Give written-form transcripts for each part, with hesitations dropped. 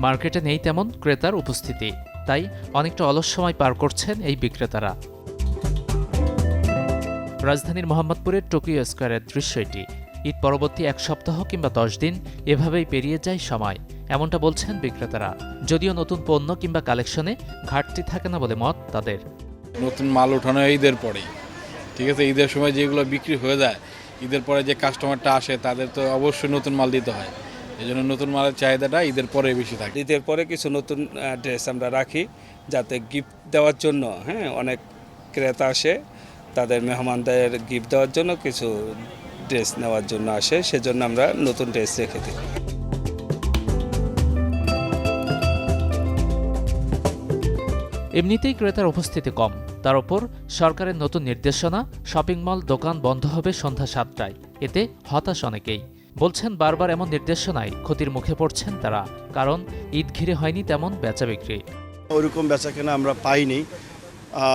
মার্কেটে নেই তেমন ক্রেতার উপস্থিতি, তাই অনেকটা অলস সময় পার করছেন এই বিক্রেতারা। রাজধানীর মোহাম্মদপুরের টোকিও স্কয়ারের দৃশ্য এটি। ঈদ পরবর্তী এক সপ্তাহ কিংবা 10 দিন এভাবেই পেরিয়ে যায় সময়, এমনটা বলছেন বিক্রেতারা। যদিও নতুন পণ্য কিংবা কালেকশনে ঘাটতি থাকে না বলে মত তাদের। নতুন মাল ওঠানো ঈদের পরেই, ঠিক আছে। ঈদের সময় যেগুলো বিক্রি হয়ে যায়, ঈদের পরে যে কাস্টমারটা আসে তাদের তো অবশ্যই নতুন মাল দিতে হয়। এই জন্য নতুন মালের চাহিদাটা ঈদের পরে বেশি থাকে। ঈদের পরে কিছু নতুন ড্রেস আমরা রাখি, যাতে গিফট দেওয়ার জন্য অনেক ক্রেতা আসে, তাদের মেহমানদের গিফট দেওয়ার জন্য কিছু ড্রেস নেওয়ার জন্য আসে, সেজন্য আমরা নতুন ড্রেস রেখে দিই। এমনিতেই ক্রেতার উপস্থিতি কম, তার ওপর সরকারের নতুন নির্দেশনা, শপিং মল দোকান বন্ধ হবে সন্ধ্যা 7টায়। এতে হতাশ অনেকেই বলছেন, বারবার এমন নির্দেশনায় ক্ষতির মুখে পড়ছেন তারা, কারণ ঈদ ঘিরে হয়নি তেমন বেচা বিক্রি। ওইরকম বেচা কেনা আমরা পাইনি।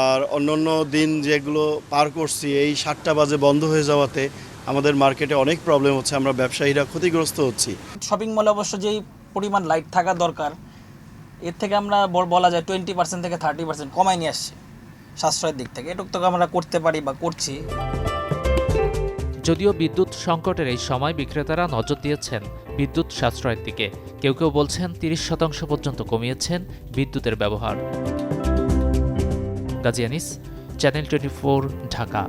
আর অন্যান্য দিন যেগুলো পার করছি, এই 7টা বাজে বন্ধ হয়ে যাওয়াতে আমাদের মার্কেটে অনেক প্রবলেম হচ্ছে, আমরা ব্যবসায়ীরা ক্ষতিগ্রস্ত হচ্ছি। শপিং মলে অবশ্য যেই পরিমাণ লাইট থাকা দরকার, এর থেকে আমরা বলা যায় 20% থেকে 30% কমাই নিয়ে আসছি সাশ্রয়ের দিক থেকে। এটুকু তো আমরা করতে পারি বা করছি। যদিও বিদ্যুৎ সংকটের এই সময় বিক্রেতারা নজর দিয়েছেন বিদ্যুৎ সাশ্রয়ের দিকে। কেউ কেউ বলছেন 30% পর্যন্ত কমিয়েছেন বিদ্যুতের ব্যবহার। গাজী আনিস, চ্যানেল 24, ঢাকা।